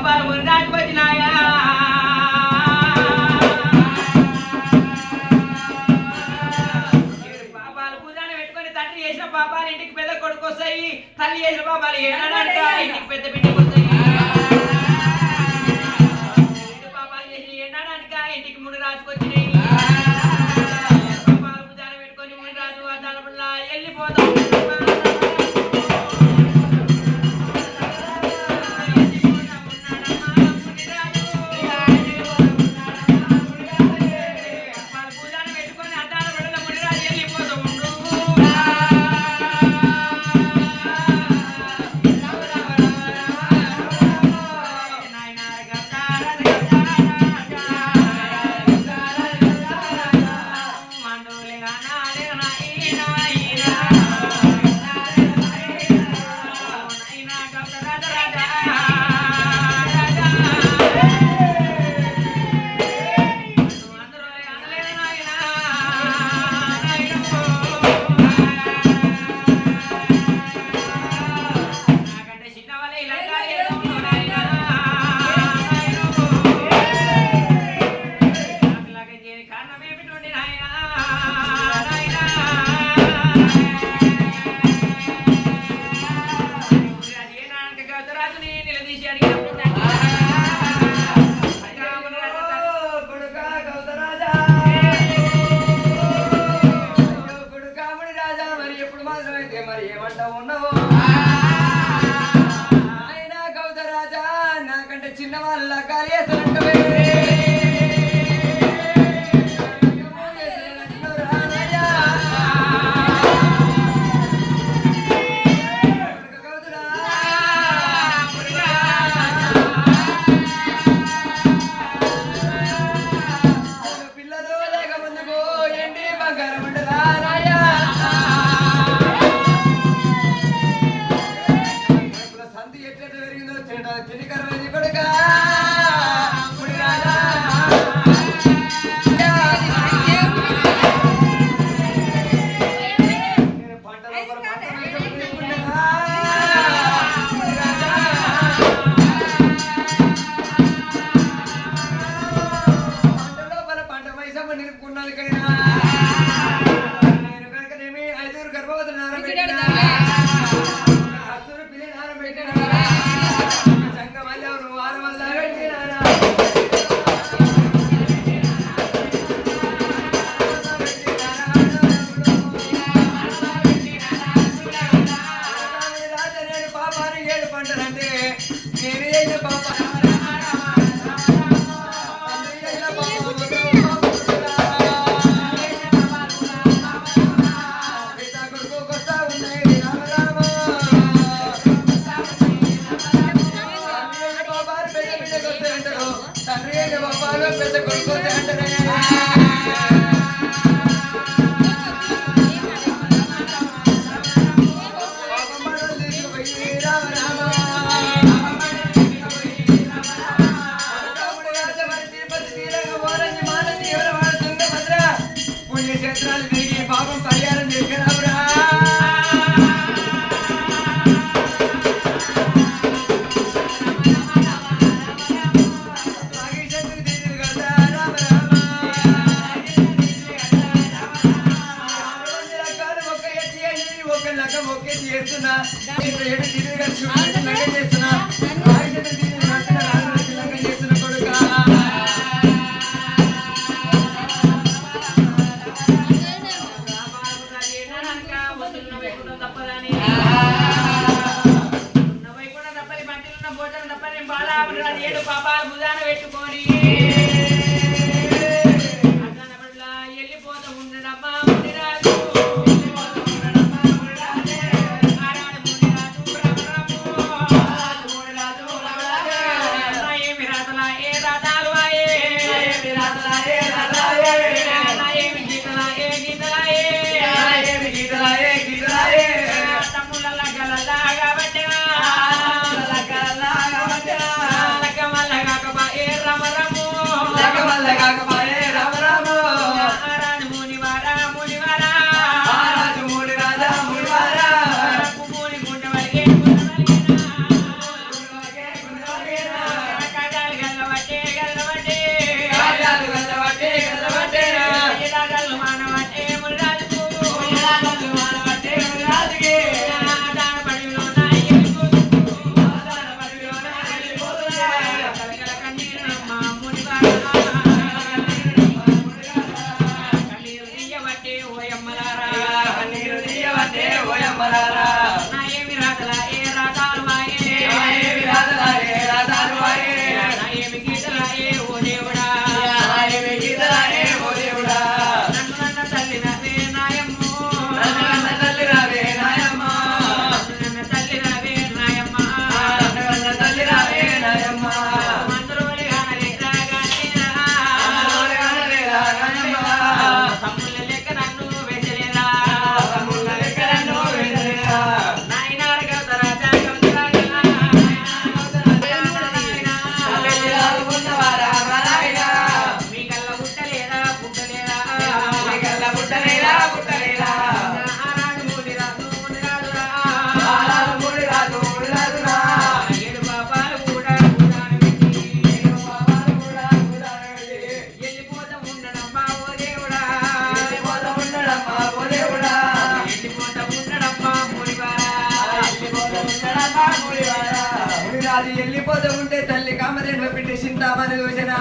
పాపాలు మునిరాజు వచ్చినాయా పాపాలు ఇంటికి పెద్ద కొడుకు వస్తాయి తల్లి చేసిన పాపాలు ఏనాడంట ఇంటికి పెద్ద బిడ్డకు వస్తాయి పాపాలు చేసి ఏనాడంట ఇంటికి ముడి రాజుకొచ్చినాయి పాపాలు పూజాన పెట్టుకొని ముడి రాజు దానిపల్ల వెళ్ళిపోతాం మరి ఏమంటా ఉన్నావో ఆయన గౌతరాజా నాకంటే చిన్న వాళ్ళ కార్యేసరంటే పిల్లలు లేక ముందుకు ఏంటి బంగారం ఉండదా రాజా తినికరమైంది కొడుక లోపల పంట మైసమ్మ నిలుపుకున్నదికైనా నేను కనుకనేమి 5 గర్భవతులు నారబెట్టినా పిల్లి నారబెట్టినా పంటలంటే నేను చేసిన పాప కొడుకొస్తా ఉన్నాయి రామరామ బాబాలు పెద్ద బిడ్డకు వస్తే అంటారు తండ్రి అయిన బాబాలు పెద్ద కొడుకు వస్తే అంటారే పుణ్యక్షేత్రాలు తిరిగి పాపం పరిహారం చేసినావురా చేస్తున్నా చేస్తున్నా కొడుక ఏడు పాపాలు భుజాన పెట్టుకొని వెళ్ళిపోతూ ఉండడమ్మా మునిరాజు ఏమి రాతలా ఏ రాతాలు ఏమి గీతలా ఏ గీతలా ఏ తమ్ముళ్ళ గలలాగా పట్టినా ఏ రమ రము మరి వెళ్ళిపోతూ ఉంటే తల్లి కామరేణువ బిడ్డ చింతామని చూసిన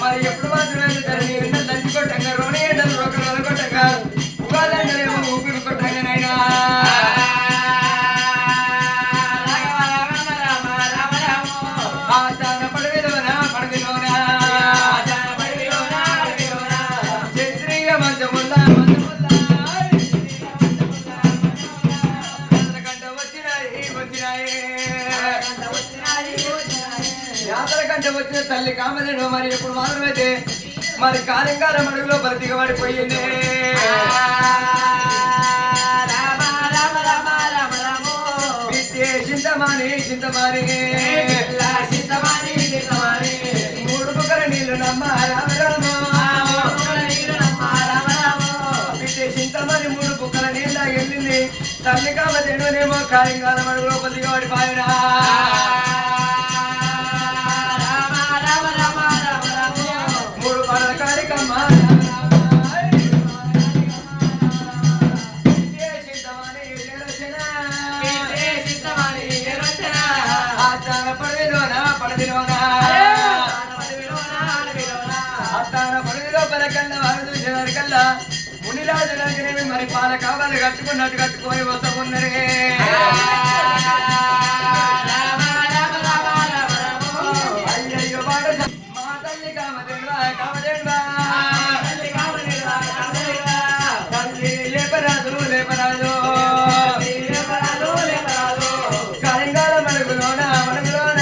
మరి ఎప్పుడు మాత్రమే తల్లి దంచి కొట్టంగా రోని ఎండలు రోకలు కొట్టంగా ఉగాదండలేమో ఊపిరి కొట్టంగానైనా ఆచార పడవిలోనా పడవిలోనా చంద్రియ మంచముల్లా కంట వచ్చినాయి యాత్ర కంట వచ్చిన తల్లి కామలేను మరి ఎప్పుడు మాత్రమైతే మరి కాలింగాల మడుగులో బ్రతికబడిపోయింది చింతమాని చింతమాని మూడు కుక్కల నీళ్లు నమ్మ చింతమాని మూడు కుక్కల నీళ్ళ వెళ్ళింది తల్లి కామలేనునేమో కాలింగాల మడుగులో బ్రతికబడిపోయినా మూడు పడల కారికమ్మ మునిరాజులకి మరి పాల కావాలి కట్టుకున్నట్టు కట్టుకొని వస్తా ఉన్నరే అయ్యయ్యో మా తల్లి కామదేవా కామదేవా తల్లి లేపరాజు లేపరాజు కాలింగాల మడుగులోన మడుగులోన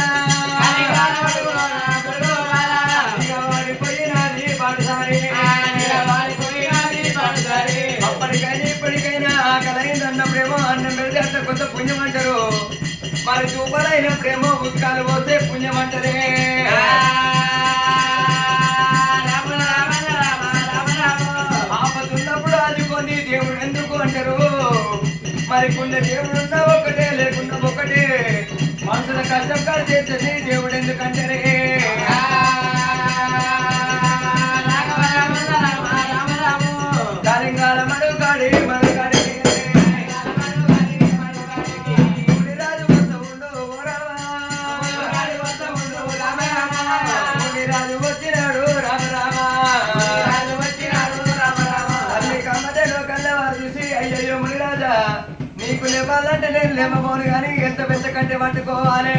పడిపోయినది పాడుసారి అప్పటికైనా ఇప్పటికైనా ఆకలైందన్నప్పుడేమో అన్నం పెడితే అంత కొంత పుణ్యం అంటారు మరి చూపలైనప్పుడేమో ఉత్కాలు పోతే పుణ్యం అంటారే ఆపతున్నప్పుడు ఆదుకొని దేవుడు ఎందుకు అంటారు మరి కొన్ని దేవుడు ఉన్నా ఒకటే లేకున్నా ఒకటే మనుషుల కష్టం కాదు చేస్తుంది దేవుడు ఎందుకంటారే కాలింగాల మడుగాడి మడుగాడి మునిరాజు వద్ద ఉండు మునిరాజు వచ్చినాడు రామ అల్లి కామదేలో కళ్ళవారు చూసి అయ్యయ్యో మునిరాజా నీకు లేవాలంటే నేను లేమోను కానీ ఎంత పెద్ద కంటే పట్టుకోవాలి